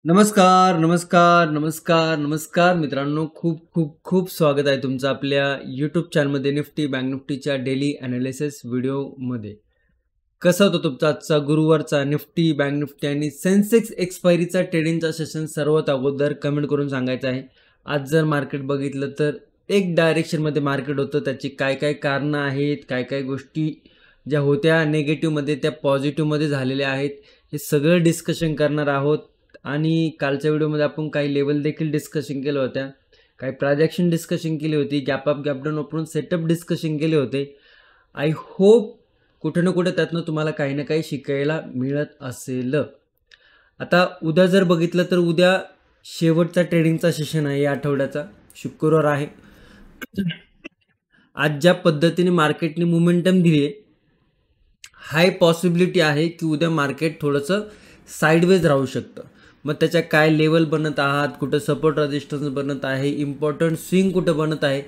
नमस्कार, नमस्कार, नमस्कार, नमस्कार मित्रांनो. खूप खूप खूप स्वागत आहे तुमचं आपल्या यूट्यूब चॅनलमध्ये निफ्टी बँक निफ्टीच्या डेली ॲनालिसिस व्हिडिओमध्ये. कसा होता तुमचा आजचा गुरुवारचा निफ्टी बँक निफ्टी आणि सेन्सेक्स एक्सपायरीचा ट्रेडिंगचा सेशन सर्वात अगोदर कमेंट करून सांगायचं आहे. आज जर मार्केट बघितलं तर एक डायरेक्शनमध्ये मार्केट होतं. त्याची काय काय कारणं आहेत, काय काय गोष्टी ज्या होत्या नेगेटिव्हमध्ये त्या पॉझिटिव्हमध्ये झालेल्या आहेत, हे सगळं डिस्कशन करणार आहोत. आणि कालच्या व्हिडिओमध्ये आपण काही लेवल देखील डिस्कशन केलं होत्या, काही प्रायजेक्शन डिस्कशन केली होती, गॅप अप गॅप डाऊन वापरून सेटअप डिस्कशन केले होते. आय होप कुठे ना कुठे त्यातनं तुम्हाला काही ना काही शिकायला मिळत असेल. आता उद्या जर बघितलं तर उद्या शेवटचा ट्रेडिंगचा सेशन आहे या आठवड्याचा, शुक्रवार आहे. आज ज्या पद्धतीने मार्केटने मोमेंटम दिली, हाय पॉसिबिलिटी आहे की उद्या मार्केट थोडंसं साईडवेज राहू शकतं. मग त्याच्या काय लेवल बनत आहात, कुठं सपोर्ट रेजिस्टन्स बनत आहे, इम्पॉर्टंट स्विंग कुठं बनत आहे,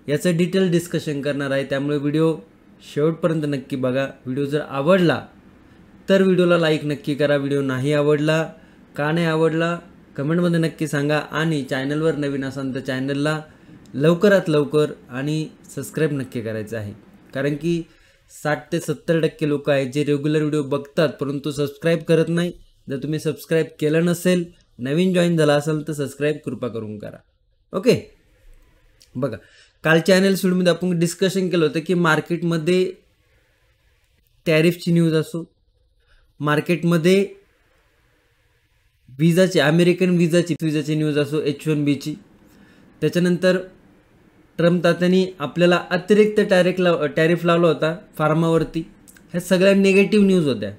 याचं डिटेल डिस्कशन करणार आहे. त्यामुळे व्हिडिओ शेवटपर्यंत नक्की बघा. व्हिडिओ जर आवडला तर व्हिडिओला लाईक नक्की करा. व्हिडिओ नाही आवडला, का नाही आवडला कमेंटमध्ये नक्की सांगा. आणि चॅनलवर नवीन असाल तर चॅनलला लवकरात लवकर आणि सबस्क्राईब नक्की करायचं आहे. कारण की 60 ते 70% लोक आहेत जे रेग्युलर व्हिडिओ बघतात परंतु सबस्क्राईब करत नाही. जर तुम्ही सबस्क्राईब केलं नसेल, नवीन जॉईन झाला असेल तर सबस्क्राईब कृपा करून करा. ओके, बघा कालच्या ॲनालिसिस व्हिडिओमध्ये आपण डिस्कशन केलं होतं की मार्केटमध्ये टॅरिफची न्यूज असो, मार्केटमध्ये विजाची अमेरिकन विजाची न्यूज असो, H1Bची, त्याच्यानंतर ट्रम्प तात्यांनी आपल्याला अतिरिक्त टॅरिफ लावला होता फार्मावरती. ह्या सगळ्या निगेटिव्ह न्यूज होत्या,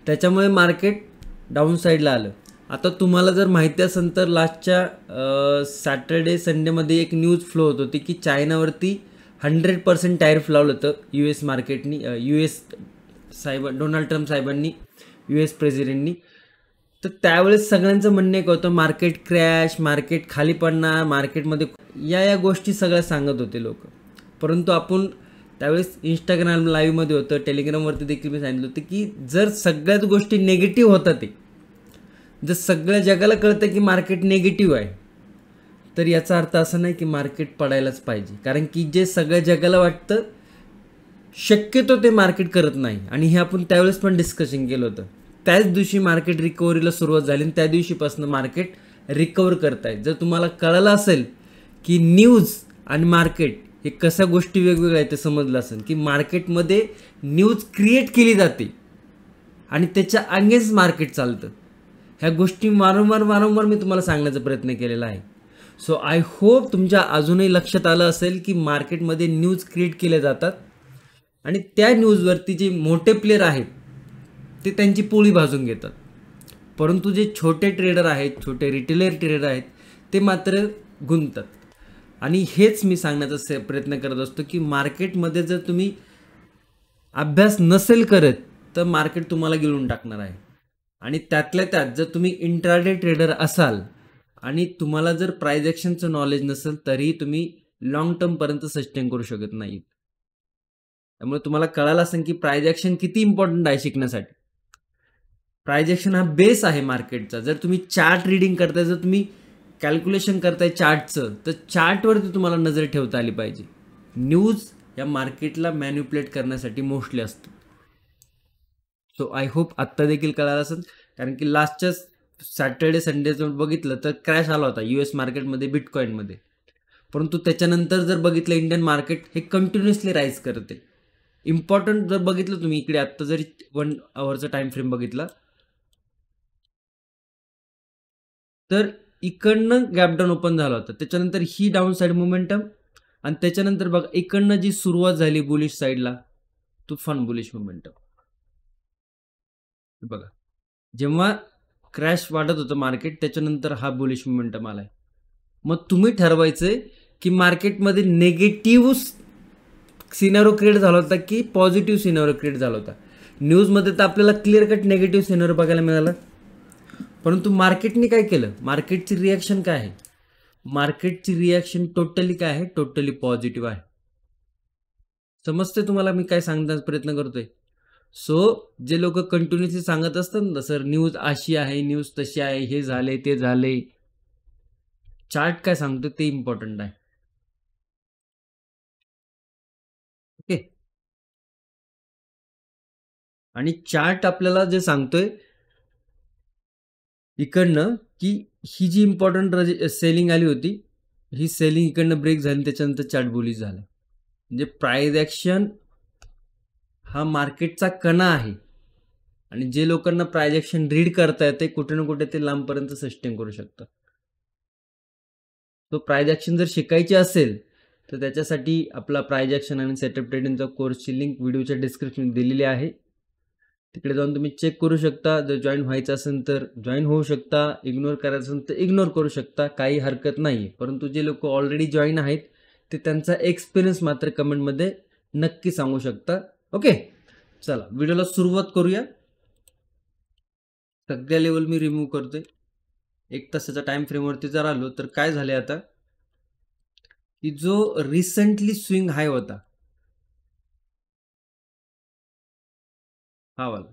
त्याच्यामुळे मार्केट डाऊन साईडला आलं. आता तुम्हाला जर माहिती असेल तर लास्टच्या सॅटर्डे संडेमध्ये एक न्यूज फ्लो होत होती की चायनावरती 100% टॅरिफ लावलं होतं US मार्केटनी, डोनाल्ड ट्रम्प साहेबांनी, US प्रेसिडेंटनी. तर त्यावेळेस सगळ्यांचं म्हणणं एक होतं मार्केट क्रॅश, मार्केट खाली पडणार, मार्केटमध्ये या गोष्टी सगळ्या सांगत होते लोक. परंतु आपण त्यावेळेस इंस्टाग्राम लाईव्हमध्ये होतं, टेलिग्रामवरती देखील मी सांगितलं होतं की जर सगळ्याच गोष्टी नेगेटिव्ह होतात, ते जर सगळ्या जगाला कळतं की मार्केट नेगेटिव्ह आहे, तर याचा अर्थ असा नाही की मार्केट पडायलाच पाहिजे. कारण की जे सगळ्या जगाला वाटतं शक्यतो ते मार्केट करत नाही. आणि हे आपण त्यावेळेस पण डिस्कशन केलं होतं. त्याच दिवशी मार्केट रिकव्हरीला सुरुवात झाली आणि त्या दिवशीपासून मार्केट रिकवर करत आहे. जर तुम्हाला कळलं असेल की न्यूज आणि मार्केट हे कशा गोष्टी वेगवेगळ्या आहेत ते समजलं असेल की मार्केटमध्ये न्यूज क्रिएट केली जाते आणि त्याच्या अगेन्स्ट मार्केट चालतं. ह्या गोष्टी वारंवार मी तुम्हाला सांगण्याचा प्रयत्न केलेला आहे. सो आय होप तुमच्या अजूनही लक्षात आलं असेल की मार्केटमध्ये न्यूज क्रिएट केल्या जातात आणि त्या न्यूजवरती जे मोठे प्लेयर आहेत ते त्यांची पोळी भाजून घेतात. परंतु जे छोटे ट्रेडर आहेत, छोटे रिटेलर ट्रेडर आहेत, ते मात्र गुंततात. आणि हेच मी सांगण्याचा प्रयत्न करत असतो की मार्केटमध्ये जर तुम्ही अभ्यास नसेल करत तर मार्केट तुम्हाला गिळून टाकणार आहे. आणि त्यातल्या त्यात जर तुम्ही इंट्राडे ट्रेडर असाल आणि तुम्हाला जर प्राइस ॲक्शनचं नॉलेज नसेल तरीही तुम्ही लॉंग टर्मपर्यंत सस्टेन करू शकत नाही. त्यामुळे तुम्हाला कळालं असेल की प्राइस ॲक्शन किती इम्पॉर्टंट आहे शिकण्यासाठी. प्राइस ॲक्शन हा बेस आहे मार्केटचा. जर तुम्ही चार्ट रीडिंग करताय, जर तुम्ही कॅल्क्युलेशन करताय चार्टचं, तर चार्टवरती तुम्हाला नजर ठेवता आली पाहिजे. न्यूज या मार्केटला मॅन्युप्युलेट करण्यासाठी मोस्टली असतो. सो आय होप आत्ता देखील कळालं असेल. कारण की लास्टच्या सॅटर्डे संडेचं बघितलं तर क्रॅश आला होता US मार्केटमध्ये, बिटकॉईनमध्ये. परंतु त्याच्यानंतर जर बघितलं इंडियन मार्केट हे कंटिन्युअसली राईज करते. इम्पॉर्टंट जर बघितलं तुम्ही इकडे आत्ता जरी 1 आवरचा टाइम फ्रेम बघितला तर इकडनं गॅपडाऊन ओपन झाला होता, त्याच्यानंतर ही डाऊन साईड मोमेंटम आणि त्याच्यानंतर बघा इकडनं जी सुरुवात झाली बुलिश साईडला, तुफान बुलिश मोमेंटम. बघा जेव्हा क्रॅश वाढत होतं मार्केट त्याच्यानंतर हा बुलिश मोमेंटम आलाय. मग तुम्ही ठरवायचंय की मार्केटमध्ये नेगेटिव्ह सिनारिओ क्रिएट झाला होता की पॉझिटिव्ह सिनारिओ क्रिएट झाला होता. न्यूजमध्ये तर आपल्याला क्लिअर कट नेगेटिव्ह सिनारिओ बघायला मिळाला. परंतु मार्केटने काय केलं, मार्केटची रिॲक्शन काय आहे, मार्केटची रिॲक्शन टोटली काय आहे, टोटली पॉझिटिव्ह आहे. समजते तुम्हाला मी काय सांगण्याचा प्रयत्न करतोय. सो जे लोक कंटिन्युअसली सांगत असतात ना सर न्यूज अशी आहे, न्यूज तशी आहे, हे झाले ते झाले, चार्ट काय सांगतो ते इम्पॉर्टंट आहे. ओके. आणि चार्ट आपल्याला जे सांगतोय इकडनं की ही जी इम्पॉर्टंट सेलिंग आली होती, ही सेलिंग इकडनं ब्रेक झाली, त्याच्यानंतर चार्ट बुलिश झाला. म्हणजे प्राइस ॲक्शन हा मार्केटचा कणा आहे आणि जे लोकांना प्राइस ॲक्शन रीड करता येते कुठे ना कुठे ते लांबपर्यंत सस्टेन करू शकतात. तो प्राइस ॲक्शन जर शिकायची असेल तर त्याच्यासाठी आपला प्राइस ॲक्शन आणि सेटअप ट्रेडिंगचा कोर्सची लिंक व्हिडिओच्या डिस्क्रिप्शन दिलेली आहे. तिकडे जाऊन तुम्ही चेक करू शकता. जर जॉईन व्हायचं असेल तर जॉईन होऊ शकता, इग्नोर करायचं असेल तर इग्नोर करू शकता, काही हरकत नाही. परंतु जे लोक ऑलरेडी जॉईन आहेत ते त्यांचा एक्सपिरियन्स मात्र कमेंटमध्ये नक्की सांगू शकता. ओके, चला व्हिडिओला सुरुवात करूया. सगळ्या लेवल मी रिमूव्ह करतोय. 1 तासाच्या टाइम फ्रेमवरती जर आलो तर काय झाले आता की जो रिसेंटली स्विंग हाय होता हा वाला,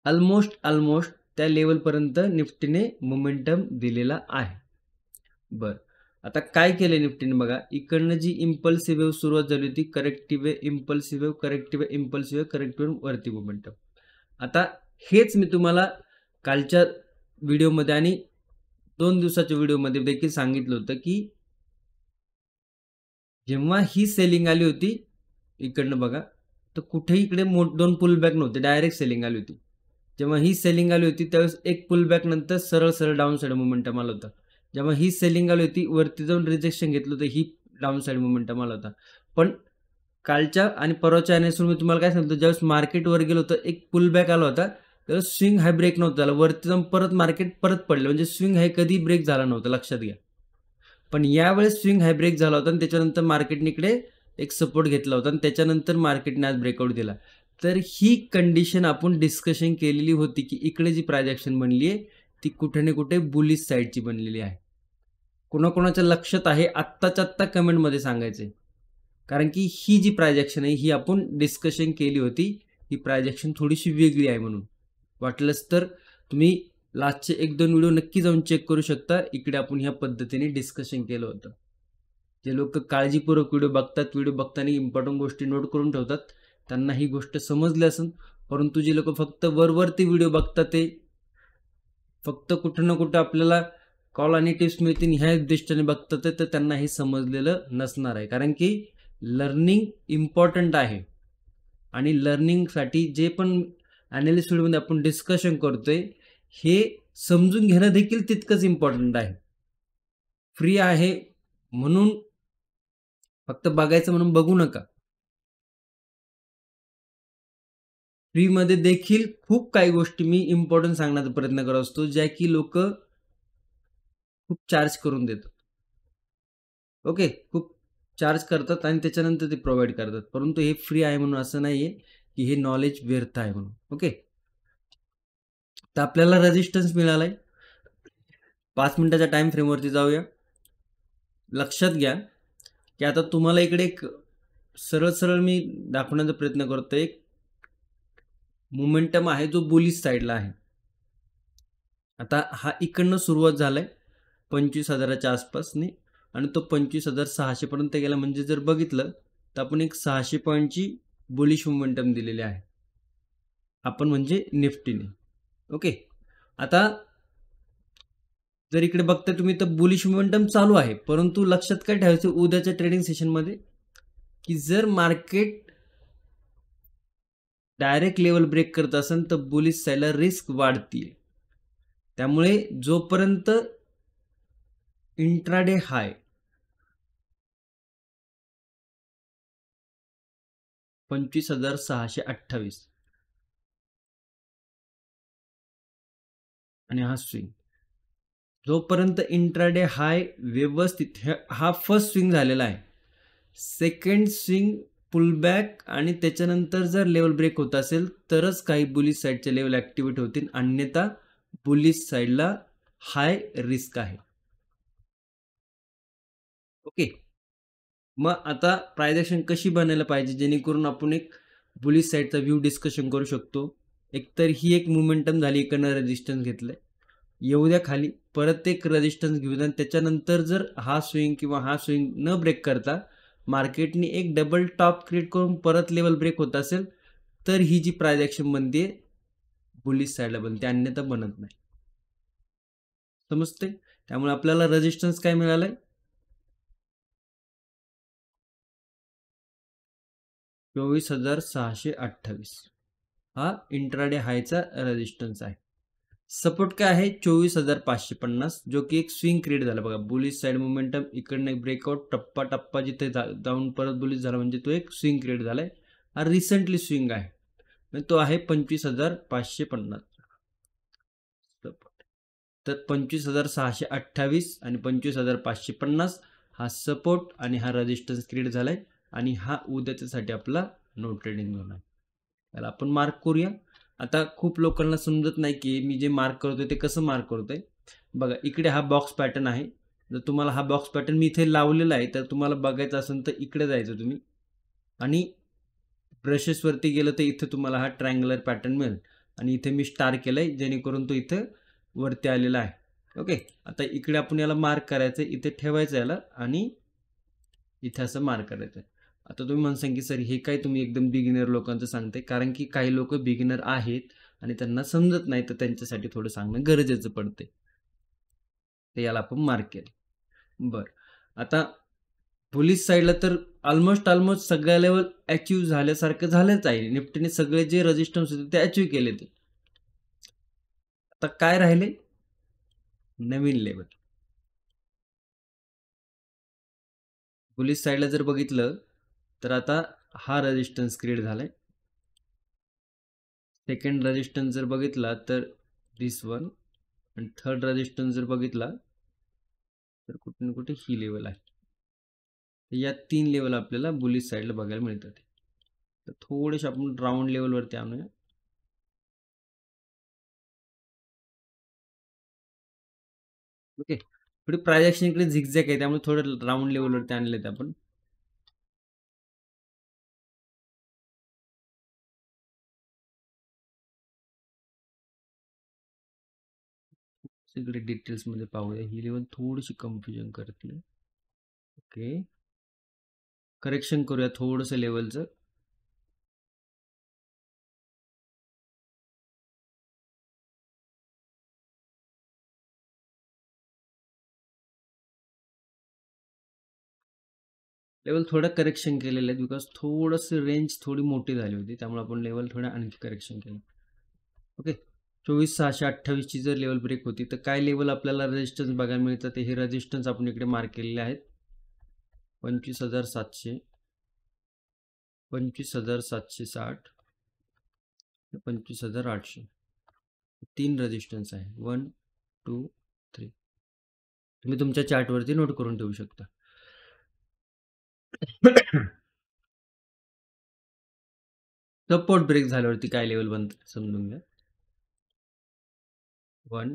ऑलमोस्ट त्या लेवलपर्यंत निफ्टीने मोमेंटम दिलेला आहे. बर, आता काय केलं निफ्टीने बघा, इकडनं जी इम्पल्सिव्ह वेव्ह सुरुवात झाली होती, corrective impulsive wave, corrective impulsive, corrective वरती मोमेंटम. आता हेच मी तुम्हाला कालच्या व्हिडिओमध्ये आणि 2 दिवसाच्या व्हिडिओमध्ये देखील सांगितलं होतं की जेव्हा ही सेलिंग आली होती इकडनं बघा, तर कुठेही इकडे 2 पुल बॅक नव्हते, डायरेक्ट सेलिंग आली होती. जेव्हा ही सेलिंग आली होती त्यावेळेस एक पुल बॅक नंतर सरळ डाऊन साईड मोमेंटम आला होता. जेव्हा ही सेलिंग आली होती वरती जाऊन रिजेक्शन घेतलं होतं, ही डाऊन साईड मोमेंटम आला होता. पण कालच्या आणि परवाच्या ॲनालिसिसवर मी तुम्हाला काय सांगतो, ज्यावेळेस मार्केट वर गेलं होतं एक पुल बॅक आला होता त्यावेळेस स्विंग हाय ब्रेक नव्हता झाला, वरती जाऊन परत मार्केट परत पडलं, म्हणजे स्विंग हाय कधी ब्रेक झाला नव्हता, लक्षात घ्या. पण यावेळेस स्विंग हाय ब्रेक झाला होता आणि त्याच्यानंतर मार्केटने इकडे एक सपोर्ट घेतला होता आणि त्याच्यानंतर मार्केटने आज ब्रेकआउट दिला. तर ही कंडिशन आपण डिस्कशन केलेली होती की इकडे जी प्राइस ॲक्शन बनली आहे ती कुठे ना कुठे बुलिश साईडची बनलेली आहे. कोणाकोणाच्या लक्षात आहे आत्ताच्या आत्ता कमेंटमध्ये सांगायचे, कारण की ही जी प्राइस ॲक्शन आहे ही आपण डिस्कशन केली होती. ही प्राइस ॲक्शन थोडीशी वेगळी आहे म्हणून. वाटलंच तर तुम्ही लास्टचे 1-2 व्हिडिओ नक्की जाऊन चेक करू शकता. इकडे आपण ह्या पद्धतीने डिस्कशन केलं होतं. जे लोक काळजीपूर्वक व्हिडिओ बघतात, व्हिडिओ बघताना इम्पॉर्टंट गोष्टी नोट करून ठेवतात, त्यांना ही गोष्ट समजली असेल. परंतु जे लोक फक्त वरवरती व्हिडिओ बघतात ते फक्त कुठं ना कुठं आपल्याला कॉल आणि टिप्स मिळतील ह्या दृष्टीने बघतात तर त्यांना हे समजलेलं नसणार आहे. कारण की लर्निंग इम्पॉर्टंट आहे आणि लर्निंगसाठी जे पण ॲनालिसिस व्हिडिओमध्ये आपण डिस्कशन करतोय हे समजून घेणं देखील तितकंच इम्पॉर्टंट आहे. फ्री आहे म्हणून फक्त बघायचं म्हणून बघू नका. फ्रीमध्ये देखील खूप काही गोष्टी मी इम्पॉर्टंट सांगण्याचा प्रयत्न करत असतो, ज्या की लोक खूप चार्ज करून देतात. ओके, खूप चार्ज करतात आणि त्याच्यानंतर ते प्रोव्हाइड करतात, परंतु हे फ्री आहे म्हणून असं नाहीये की हे नॉलेज व्यर्थ आहे म्हणून. ओके, तर आपल्याला रेजिस्टन्स मिळालाय. 5 मिनिटाच्या टाइम फ्रेमवरती जाऊया. लक्षात घ्या की आता तुम्हाला इकडे एक सरळ मी दाखवण्याचा प्रयत्न करतोय. एक मोमेंटम आहे जो बुलिश साईडला आहे. आता हा इकडनं सुरुवात झालाय 25,000च्या आसपासने आणि तो 25,600 पर्यंत गेला. म्हणजे जर बघितलं तर आपण एक 600 पॉईंटची बुलिश मोमेंटम दिलेली आहे आपण, म्हणजे निफ्टीने. ओके, आता जर इकडे बघता तुम्ही तर बुलिश मोमेंटम चालू आहे, परंतु लक्षात काय ठेवायचं उद्याच्या ट्रेडिंग सेशनमध्ये की जर मार्केट डायरेक्ट लेवल ब्रेक करत असेल तर बुलिश साईडला रिस्क वाढतीये. त्यामुळे जोपर्यंत इंट्राडे हाय 25,628 आणि हा स्विंग, जोपर्यंत इंट्राडे हाय व्यवस्थित, हा फर्स्ट स्विंग झालेला आहे. सेकंड स्विंग पुलबॅक आणि त्याच्यानंतर जर लेवल ब्रेक होत असेल तरच काही बुलिश साईडचे लेवल ऍक्टिव्हेट होतील, अन्यथा बुलिश साईडला हाय रिस्क आहे. ओके, मग आता प्राइस ॲक्शन कशी बनायला पाहिजे जेणेकरून आपण एक बुलिश साईडचा व्ह्यू डिस्कशन करू शकतो. एकतर ही एक मोमेंटम झाली, इकडनं रेजिस्टन्स घेतलंय, येऊ द्या खाली, परत एक रेजिस्टन्स घेऊ द्या आणि त्याच्यानंतर जर हा स्विंग किंवा हा स्विंग न ब्रेक करता मार्केटने एक डबल टॉप क्रिएट करून परत लेवल ब्रेक होत असेल तर ही जी प्राइस ॲक्शन बनते बुलिश साईडला बनते, अन्यथा बनत नाही. समजते? त्यामुळे आपल्याला रेजिस्टन्स काय मिळालंय? 24,628 हा इंट्राडे हायचा रेजिस्टन्स आहे. सपोर्ट काय आहे? 24,550 जो की एक स्विंग क्रिएट झाला बघा. बुलिश साईड मोमेंटम इकडनं एक ब्रेकआउट टप्पा टप्पा जिथे जाऊन परत बुलिश झाला म्हणजे तो एक स्विंग क्रिएट झालाय. हा रिसेंटली स्विंग आहे, तो आहे 25,550 सपोर्ट. तर 25,628 आणि 25,550 हा सपोर्ट आणि हा रेजिस्टन्स क्रिएट झालाय आणि हा उद्याच्यासाठी आपला नो ट्रेडिंग झोन आहे. त्याला आपण मार्क करूया. आता खूप लोकांना समजत नाही की मी जे मार्क करतोय ते कसं मार्क करतोय. बघा इकडे हा बॉक्स पॅटर्न आहे. जर तुम्हाला हा बॉक्स पॅटर्न मी इथे लावलेला आहे तर तुम्हाला बघायचं असेल तर इकडे जायचं तुम्ही आणि ब्रशेसवरती गेलं तर इथे तुम्हाला हा ट्रायंगुलर पॅटर्न मिळेल आणि इथे मी स्टार केलंय जेणेकरून तो इथे वरती आलेला आहे. ओके, आता इकडे आपण याला मार्क करायचं, इथे ठेवायचं याला आणि इथे असं मार्क करायचं. आता तुम्ही म्हणसान की सर हे काय तुम्ही एकदम बिगिनर लोकांचं सांगताय, कारण की काही लोक बिगिनर आहेत आणि त्यांना समजत नाही तर त्यांच्यासाठी थोडं सांगणं गरजेचं पडते. तर याला आपण मार्क केलं. बरं, आता बुलिश साईडला तर ऑलमोस्ट सगळ्या लेवल अचीव्ह झाल्यासारखं झालंच आहे. निफ्टीने सगळे जे रेजिस्टन्स होते ते अचीव्ह केले. ते आता काय राहिले? नवीन लेवल. बुलिश साईडला जर बघितलं तर आता हा रेजिस्टन्स क्रिएट झालाय. सेकंड रेजिस्टन्स जर बघितला तर दिस वन आणि थर्ड रेजिस्टन्स जर बघितला तर कुठे ना कुठे ही लेवल आहे. या 3 लेवल आपल्याला बुलिश साईडला बघायला मिळतात. तर थोडेसे आपण राऊंड लेवलवरती आणूया. ओके, थोडी प्राइस ॲक्शन इकडे झिगझॅग आहे त्यामुळे थोडं राऊंड लेवलवरती आणलेत आपण. इकडे डिटेल्समध्ये पाहूया. ही लेवल थोडीशी कन्फ्युजन करते. ओके, करेक्शन करूया थोडंसं लेवलचं. लेवल थोडं करेक्शन केलेलं आहे बिकॉज थोडंसं रेंज थोडी मोठी झाली होती त्यामुळे आपण लेवल थोडं आणखी करेक्शन केलं. ओके, 24,628ची जर लेवल ब्रेक होती तर काय लेवल आपल्याला रेजिस्टन्स बघायला मिळतं. हे रेजिस्टन्स आपण इकडे मार्क केलेले आहेत. 25,700, 25,760, 25,800. 3 रेजिस्टन्स आहे. 1, 2, 3. तुम्ही तुमच्या चार्टवरती नोट करून ठेवू शकता. सपोर्ट ब्रेक झाल्यावरती काय लेवल बनतं समजून घ्या. 1,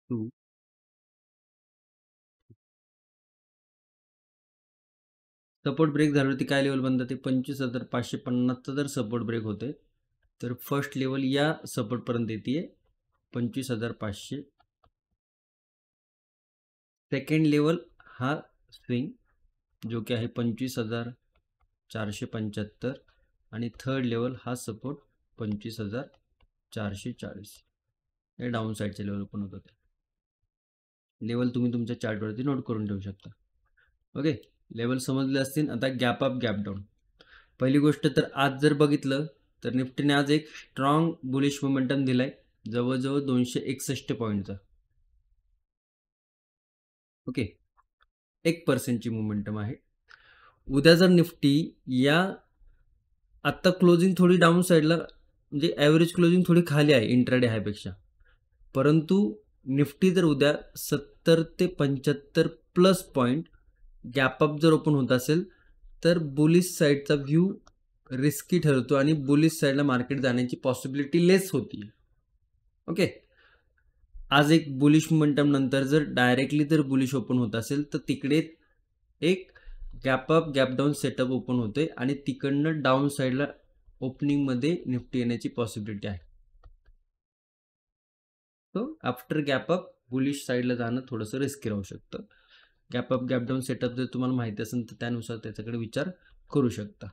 2, सपोर्ट ब्रेक झाल्यावरती काय लेवल बनतं ते 25,550चा जर सपोर्ट ब्रेक होते तर फर्स्ट लेवल या सपोर्टपर्यंत येते 25,500. सेकंड लेवल हा स्विंग जो की आहे 25,475 आणि थर्ड लेवल हा सपोर्ट 25,440. हे डाऊन साईडचे लेवल पण होत होते. लेवल तुम्ही तुमच्या चार्टवरती नोट करून ठेवू शकता. ओके, लेवल समजले असतील. आता गॅप अप गॅप डाऊन. पहिली गोष्ट तर आज जर बघितलं तर निफ्टीने आज एक स्ट्रॉंग बुलिश मोमेंटम दिलाय जवळजवळ 261 पॉईंटचा. ओके, 1% मोमेंटम आहे. उद्या जर निफ्टी या आत्ता क्लोजिंग थोडी डाऊन साईडला म्हणजे ॲव्हरेज क्लोजिंग थोडी खाली आहे इंट्राडे हायपेक्षा, परंतु निफ्टी जर उद्या 70 ते 75 प्लस पॉईंट गॅपअप जर ओपन होत असेल तर बुलिश साईडचा व्ह्यू रिस्की ठरतो आणि बुलिश साईडला मार्केट जाण्याची पॉसिबिलिटी लेस होती. ओके, आज एक बुलिश मोमेंटम नंतर जर डायरेक्टली जर बुलिश ओपन होत असेल तर तिकडे एक gap up gap down setup open होते आणि तिकडनं डाऊन साईडला ओपनिंगमध्ये निफ्टी येण्याची पॉसिबिलिटी आहे. तो आफ्टर गॅप अप बुलिश साईडला जाणं थोडंसं रिस्की राहू शकतं. Gap up gap down setup जर तुम्हाला माहिती असेल तर त्यानुसार त्याच्याकडे विचार करू शकता.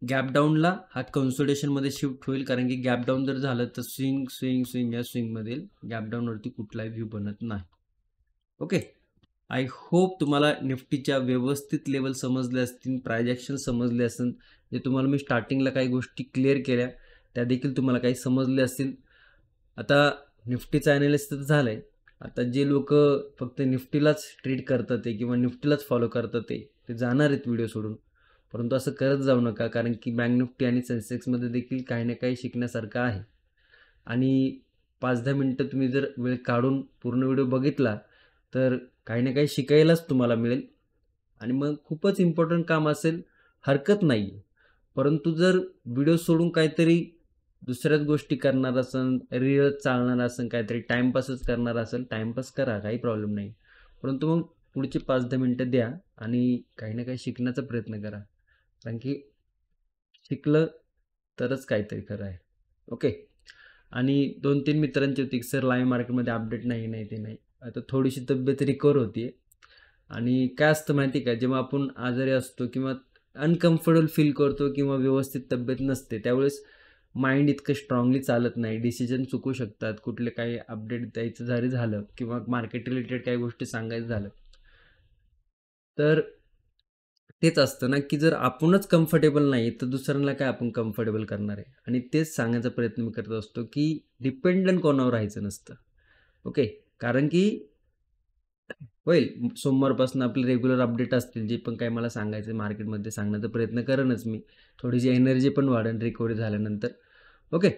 गॅप डाऊनला हा कन्सोलिडेशनमध्ये शिफ्ट होईल, कारण की गॅप डाऊन जर झालं तर स्विंग स्विंग स्विंग या स्विंगमधील गॅप डाऊनवरती कुठलाही व्ह्यू बनत नाही. ओके, आय होप तुम्हाला निफ्टीच्या व्यवस्थित लेवल समजले असतील, प्रायजेक्शन समजले असेल. जे तुम्हाला मी स्टार्टिंगला काही गोष्टी क्लिअर केल्या त्या देखील तुम्हाला काही समजले असतील. आता निफ्टीचं ॲनालिसिस तर झालं आहे. आता जे लोक फक्त निफ्टीलाच ट्रीट करतात ते किंवा निफ्टीलाच फॉलो करतात ते जाणार आहेत व्हिडिओ सोडून. परंतु असं करत जाऊ नका, कारण की बँक निफ्टी आणि सेन्सेक्समध्ये देखील काही ना काही शिकण्यासारखं आहे. आणि 5-10 मिनटं तुम्ही जर वेळ काढून पूर्ण व्हिडिओ बघितला तर काही ना काही शिकायलाच तुम्हाला मिळेल. आणि मग खूपच इम्पॉर्टंट काम असेल हरकत नाही, परंतु जर व्हिडिओ सोडून काहीतरी दुसऱ्याच गोष्टी करणार असेल, रीलच चालणार असेल, काहीतरी टाईमपासच करणार असेल, टाईमपास करा, काही प्रॉब्लेम नाही. परंतु मग पुढचे 5-10 मिनटं द्या आणि काही ना काही शिकण्याचा प्रयत्न करा, कारण की शिकलं तरच काहीतरी खरं आहे. ओके. आणि 2-3 मित्रांची होती की सर लाईव्ह मार्केटमध्ये अपडेट नाही ते नाही. आता थोडीशी तब्येत रिकवर होती आहे. आणि काय असतं माहिती का, जेव्हा आपण आजारी असतो किंवा अनकम्फर्टेबल फील करतो किंवा व्यवस्थित तब्येत नसते, त्यावेळेस माइंड इतकं स्ट्रॉंगली चालत नाही, डिसिजन चुकू शकतात. कुठले काही अपडेट द्यायचं जरी झालं किंवा मार्केट रिलेटेड काही गोष्टी सांगायचं झालं तर तेच असतं ना, की जर आपणच कम्फर्टेबल नाही तर दुसऱ्यांना काय आपण कम्फर्टेबल करणार आहे. आणि तेच सांगायचा प्रयत्न मी करत असतो की डिपेंडंट कोणावर राहायचं नसतं. ओके, कारण की होईल सोमवारपासून आपले रेग्युलर अपडेट असतील, जे पण काही मला सांगायचं मार्केटमध्ये सांगण्याचा प्रयत्न करेनच मी. थोडीशी एनर्जी पण वाढेल रिकव्हरी झाल्यानंतर. ओके,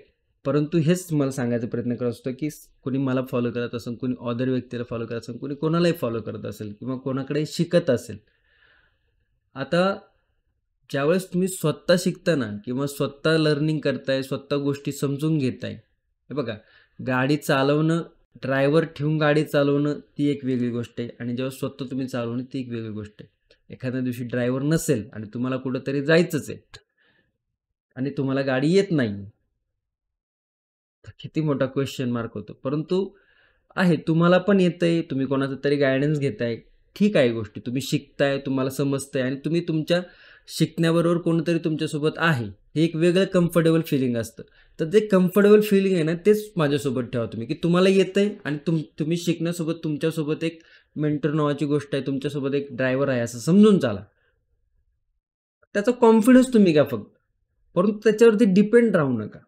परंतु हेच मला सांगायचा प्रयत्न करत असतो की कोणी मला फॉलो करत असेल, कोणी अदर व्यक्तीला फॉलो करत असेल, कोणी कोणालाही फॉलो करत असेल किंवा कोणाकडे शिकत असेल. आता ज्यावेळेस तुम्ही स्वतः शिकताना किंवा स्वतः लर्निंग करताय, स्वतः गोष्टी समजून घेताय, हे बघा, गाडी चालवणं, ड्रायव्हर ठेवून गाडी चालवणं ती एक वेगळी गोष्ट आहे आणि जेव्हा स्वतः तुम्ही चालवणं ती एक वेगळी गोष्ट आहे. एखाद्या दिवशी ड्रायव्हर नसेल आणि तुम्हाला कुठंतरी जायचंच आहे आणि तुम्हाला गाडी येत नाही, तर किती मोठा क्वेश्चन मार्क होतो. परंतु आहे, तुम्हाला पण येतंय, तुम्ही कोणाचा तरी गायडन्स घेताय, ठीक आहे गोष्टी. तुम्ही शिकताय, तुम्हाला समजतंय आणि तुम्ही तुमच्या शिकण्याबरोबर कोणीतरी तुमच्यासोबत आहे, हे एक वेगळं कम्फर्टेबल फिलिंग असतं. तर ते कम्फर्टेबल फिलिंग आहे ना, तेच माझ्यासोबत ठेवा तुम्ही, की तुम्हाला येतंय आणि तुम्ही शिकण्यासोबत तुमच्यासोबत एक मेंटर नावाची गोष्ट आहे, तुमच्यासोबत एक ड्रायव्हर आहे असं समजून चाला. त्याचा कॉन्फिडन्स तुम्ही घ्या फक्त, परंतु त्याच्यावरती डिपेंड राहू नका.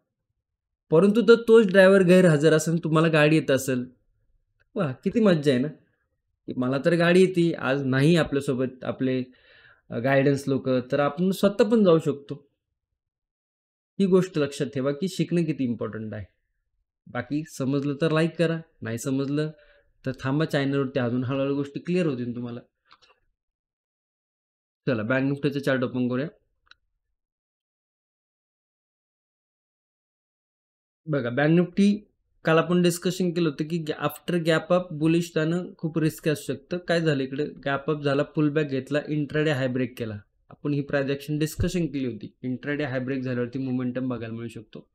परंतु तर तोच ड्रायव्हर गैरहजर असेल, तुम्हाला गाडी येत असेल, वा किती मज्जा आहे ना, की मला तर गाडी येते, आज नाही आपल्यासोबत आपले गायडन्स लोक, तर आपण स्वतः पण जाऊ शकतो. ही गोष्ट लक्षात ठेवा की शिकणं किती इम्पॉर्टंट आहे. बाकी समजलं तर लाईक करा, नाही समजलं तर थांबा चॅनलवरती, अजून हळूहळू गोष्टी क्लिअर होतील तुम्हाला. चला बँक निफ्टीचा चार्ट ओपन करूया. बघा, बँक निफ्टी काल आपण डिस्कशन केलं होतं की आफ्टर गॅप अप बुलिश जाणं खूप रिस्क असू शकतं. काय झालं, इकडे गॅप अप झाला, पुल बॅक घेतला, इंट्राडे हाय ब्रेक केला. आपण ही प्रायजेक्शन डिस्कशन केली होती. इंट्राडे हाय ब्रेक झाल्यावरती मोमेंटम बघायला मिळू शकतो.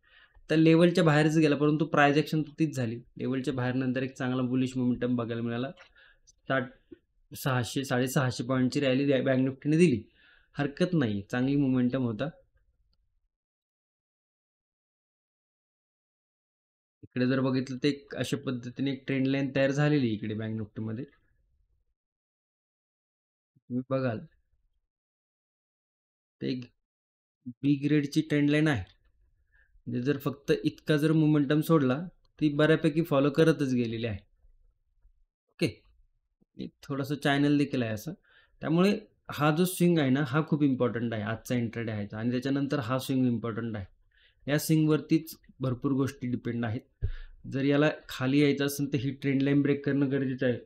तर लेवलच्या बाहेरच गेला, परंतु प्रायजेक्शन तीच झाली. लेवलच्या बाहेर नंतर एक चांगला बुलिश मोमेंटम बघायला मिळाला. 600-650 पॉईंटची रॅली बँक निफ्टीने दिली, हरकत नाही, चांगली मोमेंटम होता. इकडे जर बघितलं तर एक अशा पद्धतीने एक ट्रेंड लाईन तयार झालेली इकडे बँक निफ्टीमध्ये. तुम्ही बघाल ते एक बी ग्रेडची ट्रेंड लाईन आहे. म्हणजे जर फक्त इतका जर मोमेंटम सोडला, ती बऱ्यापैकी फॉलो करतच गेलेली आहे. ओके, एक थोडंसं चॅनल देखील आहे असं. त्यामुळे हा जो स्विंग आहे ना, हा खूप इम्पॉर्टंट आहे, आजचा इंट्राडे आहे आणि त्याच्यानंतर हा स्विंग इम्पॉर्टंट आहे. या स्विंगवरतीच भरपूर गोष्टी डिपेंड आहेत. जर याला खाली यायचं असेल तर ही ट्रेंड लाईन ब्रेक करणं गरजेचं आहे.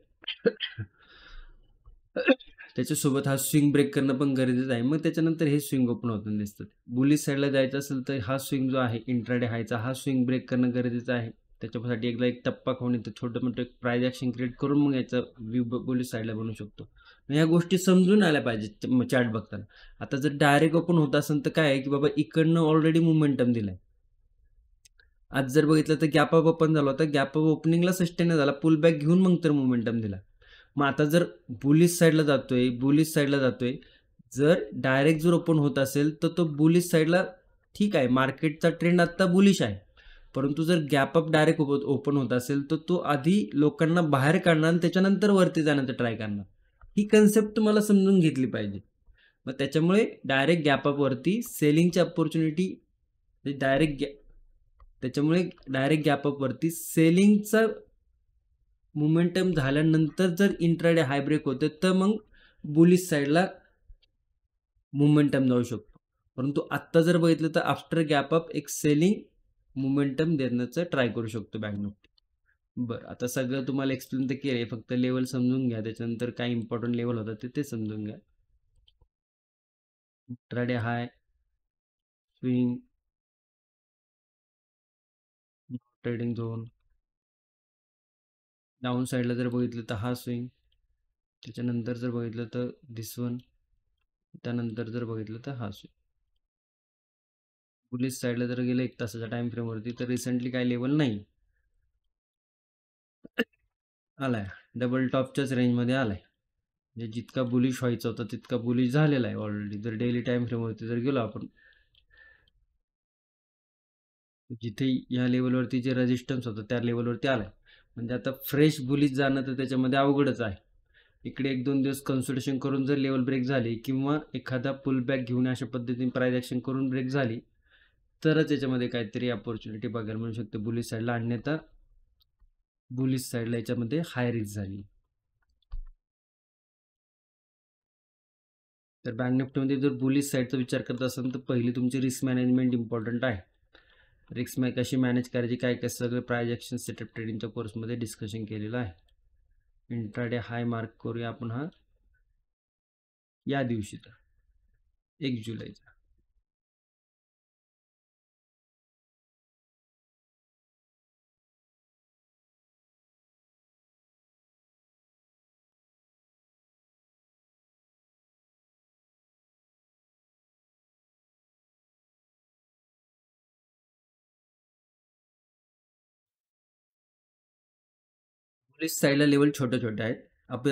त्याच्यासोबत हा स्विंग ब्रेक करणं पण गरजेचं आहे. मग त्याच्यानंतर हे स्विंग ओपन होताना दिसतं. बुलिश साईडला जायचं असेल तर हा स्विंग जो आहे इंट्राडे हायचा, हा स्विंग ब्रेक करणं गरजेचं आहे. त्याच्यासाठी एकदा एक टप्पा खाऊन येतं, छोटं मोठं प्राइज ॲक्शन क्रिएट करून मग याचा व्यू बुलिश साईडला बनवू शकतो. ह्या गोष्टी समजून आल्या पाहिजेत चार्ट बघताना. आता जर डायरेक्ट ओपन होत असेल तर काय आहे की बाबा इकडनं ऑलरेडी मोमेंटम दिलाय. आज जर बघितलं तर गॅप अप ओपन झाला होता, गॅप अप ओपनिंगला सस्टेन झाला, पुल बॅक घेऊन मग तर मोमेंटम दिला. मग आता जर बुलिश साईडला जातोय, जर डायरेक्ट जर ओपन होत असेल तर तो बुलिश साईडला ठीक आहे, मार्केटचा ट्रेंड आता बुलिश आहे. परंतु जर गॅप अप डायरेक्ट ओपन होत असेल तर तो आधी लोकांना बाहेर काढणार आणि त्याच्यानंतर वरती जाण्याचा ट्राय करणार. ही कन्सेप्ट तुम्हाला समजून घेतली पाहिजे. मग त्याच्यामुळे डायरेक्ट गॅप अप वरती सेलिंगची अपॉर्च्युनिटी डायरेक्ट त्याच्यामुळे डायरेक्ट गॅप अप वरती सेलिंगचा मोमेंटम झाल्यानंतर जर इंट्राडे हाय ब्रेक होते तर मग बुलिश साईडला मोमेंटम जाऊ शकतो. परंतु आत्ता जर बघितलं तर आफ्टर गॅप अप एक सेलिंग मोमेंटम देण्याचं ट्राय करू शकतो बँक निफ्टी. बरं, आता सगळं तुम्हाला एक्सप्लेन तर केलं, फक्त लेवल समजून घ्या, त्याच्यानंतर काय इम्पॉर्टंट लेवल होतं ते समजून घ्या. इंट्राडे हाय, स्विंग, ट्रेडिंग झोन, डाऊन साईडला जर बघितलं तर हा स्विंग, त्याच्यानंतर जर बघितलं तर दिस वन, त्यानंतर जर बघितलं तर हा स्विंग. बुलिश साईडला जर गेलं 1 तासाच्या टाइम फ्रेमवरती तर रिसेंटली काय लेवल नाही आलाय, डबल टॉपच्याच रेंजमध्ये आलाय. म्हणजे जितका बुलिश व्हायचा होता तितका बुलिश झालेला आहे ऑलरेडी. जर डेली टाइम फ्रेमवरती जर गेलो आपण, जिथे या लेवलवरती जे रेजिस्टन्स होतं त्या लेवलवरती आलाय. म्हणजे आता फ्रेश बुलिश जाणं तर त्याच्यामध्ये अवघडच आहे. इकडे 1-2 दिवस कन्सल्टेशन करून जर लेवल ब्रेक झाली किंवा एखादा पुल बॅक घेऊन अशा पद्धतीने प्राइस ॲक्शन करून ब्रेक झाली तरच याच्यामध्ये काहीतरी अपॉर्च्युनिटी बघायला मिळू शकते बुलिश साईडला. अन्यथा बुलिश साईडला याच्यामध्ये हाय रिस्क झाली. तर बँक निफ्टीमध्ये जर बुलिश साईडचा विचार करत असाल तर पहिली तुमची रिस्क मॅनेजमेंट इम्पॉर्टंट आहे. रिस्क कशी मॅनेज करायची, काय काय सगळं प्राइस ॲक्शन सेटअप ट्रेडिंगच्या कोर्समध्ये डिस्कशन केलेलं आहे. इंट्राडे हाय मार्क करूया आपण हा या दिवशीचा 1 जुलैचा. बुलिश साईडला लेवल छोटे छोटे आहेत.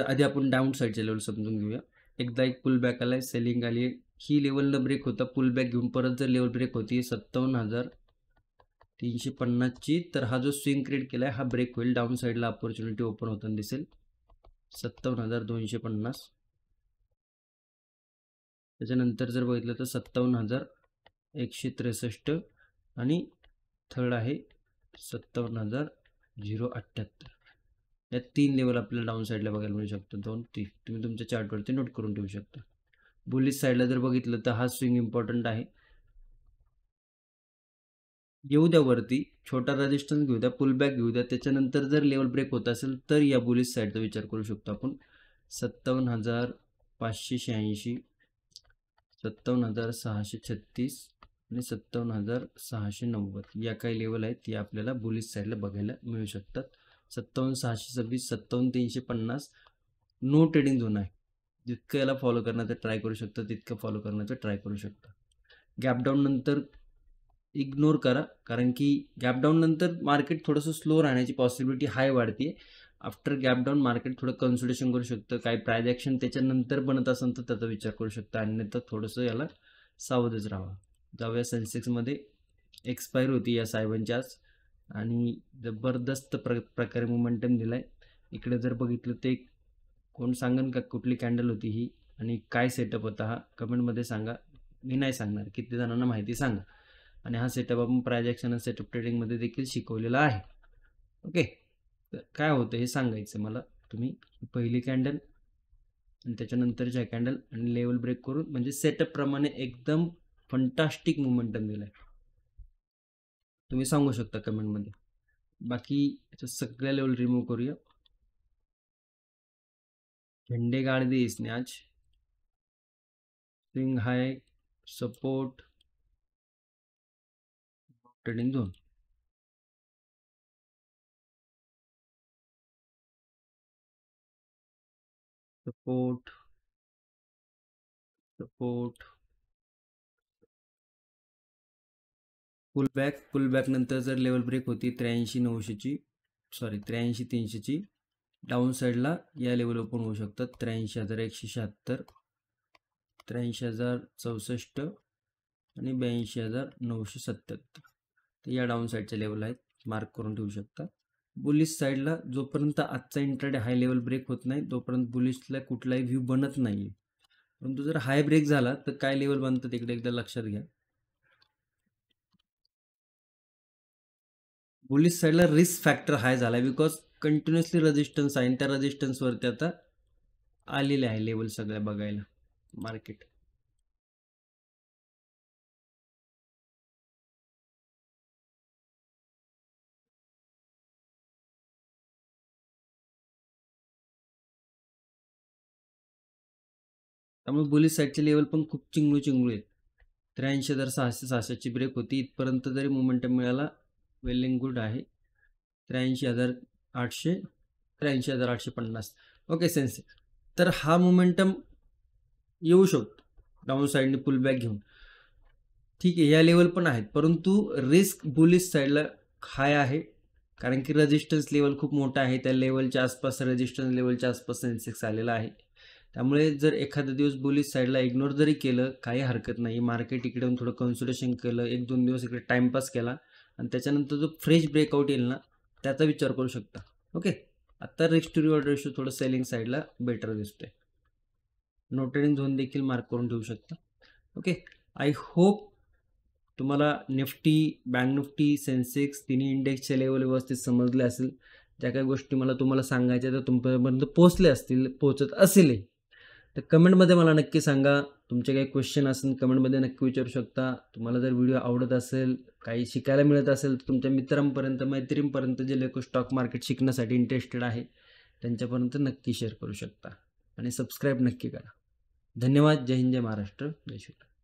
आधी आपण डाऊन साईडचे लेवल समजून घेऊया. एकदा एक पुल बॅक आलाय, सेलिंग आली, ही लेवलला ब्रेक होता, पुल बॅक घेऊन परत जर लेवल ब्रेक होती 57,350ची, तर हा जो स्विंग क्रिएट केलाय हा ब्रेक होईल. डाऊन साईडला अपॉर्च्युनिटी ओपन होताना दिसेल 57,250. त्याच्यानंतर जर बघितलं तर 57,163 आणि थर्ड आहे 57,078. या 3 लेवल आपल्याला डाऊन साईडला बघायला मिळू शकतात. 2-3 तुम्ही तुमच्या चार्टवरती नोट करून ठेवू शकता. बुलिश साईडला जर बघितलं तर हा स्विंग इम्पॉर्टंट आहे. येऊ द्या वरती, छोटा रेजिस्टन्स घेऊ द्या, पुल बॅक घेऊ द्या, त्याच्यानंतर जर लेवल ब्रेक होत असेल तर या बुलिश साईडचा विचार करू शकतो आपण. 57,586, 57,636 आणि 57,690 या काही लेवल आहेत या आपल्याला बुलिश साईडला बघायला मिळू शकतात. 57,626, 57,350 नो ट्रेडिंग झोन आहे. जितकं याला फॉलो करण्याचा ट्राय करू शकता तितकं फॉलो करण्याचा ट्राय करू शकता. गॅप डाऊन नंतर इग्नोर करा, कारण की गॅप डाऊन नंतर मार्केट थोडंसं स्लो राहण्याची पॉसिबिलिटी हाय वाढते. आफ्टर गॅप डाऊन मार्केट थोडं कन्सल्टेशन करू शकतं. काही प्राइस ॲक्शन त्याच्यानंतर बनत असेल तर त्याचा विचार करू शकता, अन्यथा थोडंसं याला सावधच राहा. जाऊया सेन्सेक्समध्ये. एक्सपायर होती या साहेबांची आज आणि जबरदस्त प्रकारे मोमेंटम दिलाय. इकडे जर बघितलं ते कोण सांगन का कुठली कॅन्डल होती ही आणि काय सेटअप होता हा कमेंटमध्ये सांगा. मी नाही सांगणार, किती जणांना माहिती सांगा. आणि हा सेटअप आपण प्राइस ॲक्शन आणि सेटअप ट्रेडिंगमध्ये देखील शिकवलेला आहे. ओके, तर काय होतं हे सांगायचं मला. तुम्ही पहिली कॅन्डल आणि त्याच्यानंतरच्या कॅन्डल आणि लेवल ब्रेक करून म्हणजे सेटअप प्रमाणे एकदम फंटास्टिक मोमेंटम दिलाय, तुम्ही सांगू शकता कमेंटमध्ये. बाकी याच्या सगळ्या लेवल रिमूव्ह करूया. झंडे गाड़ दिए इसने आज. Swing high, support, trading zone, support, support, pullback नंतर जर लेवल ब्रेक होती 83,900ची, सॉरी 83,300ची, डाऊन साईडला या लेवल ओपन होऊ शकतात 83,176, 83,064 आणि 82,977. तर या डाऊन साईडच्या लेवल आहेत, मार्क करून ठेवू शकता. बुलिश साईडला जोपर्यंत आजचा इंट्राडे हाय लेवल ब्रेक होत नाही तोपर्यंत बुलिशला कुठलाही व्ह्यू बनत नाही. परंतु जर हाय ब्रेक झाला तर काय लेवल बनतं तिकडे एकदा लक्षात घ्या. बुलिश साईडला रिस्क फॅक्टर हाय झाला बिकॉज कंटिन्युअसली रेजिस्टन्स आहे आणि त्या रेजिस्टन्सवरती आता आलेले आहे लेवल सगळ्या बघायला मार्केट. त्यामुळे बुलिश साईडचे लेवल पण खूप चिंगळू आहेत. 83,600ची ब्रेक होती, इथपर्यंत जरी मोमेंटम मिळाला वेल अँड गुड आहे. 83,800, 83,850. Okay Sensex. तर हा मोमेंटम येऊ शकतो डाऊन साईडने पुलबॅक घेऊन, ठीक आहे. या लेवल पण आहेत परंतु रिस्क बुलिश साईडला हाय आहे कारण की रेजिस्टन्स लेवल खूप मोठा आहे. त्या लेवलच्या आसपास, रेजिस्टन्स लेवलच्या आसपास सेन्सेक्स आलेला आहे. त्यामुळे जर एखादा दिवस बुलिश साईडला इग्नोर जरी केलं काही हरकत नाही. मार्केट इकडे थोडं कन्सोलेशन केलं, 1-2 दिवस इकडे टाइमपास केला आणि त्याच्यानंतर जो फ्रेश ब्रेकआउट येईल ना त्याचा विचार करू शकता. ओके. आता रिस्क टू रिवॉर्ड रेशो थोडं सेलिंग साईडला बेटर दिसतोय. नोटेड झोन देखील मार्क करून ठेवू शकता. ओके. आय होप तुम्हाला निफ्टी, बँक निफ्टी, सेन्सेक्स तिन्ही इंडेक्सचे लेवल व्यवस्थित समजले असेल. ज्या काही गोष्टी मला तुम्हाला सांगायच्या त्या तुमच्यापर्यंत पोहोचले असतील, पोहोचत असेल तर कमेंटमध्ये मला नक्की सांगा. तुमचे काही क्वेश्चन असेल कमेंटमध्ये नक्की विचारू शकता. तुम्हाला जर व्हिडिओ आवडत असेल, काही शिकायला मिळत असेल तर तुमच्या मित्रांपर्यंत, मैत्रिणींपर्यंत जे लोक स्टॉक मार्केट शिकण्यासाठी इंटरेस्टेड आहे त्यांच्यापर्यंत नक्की शेअर करू शकता आणि सबस्क्राईब नक्की करा. धन्यवाद. जय हिंद, जय महाराष्ट्र, जय श्रीराम.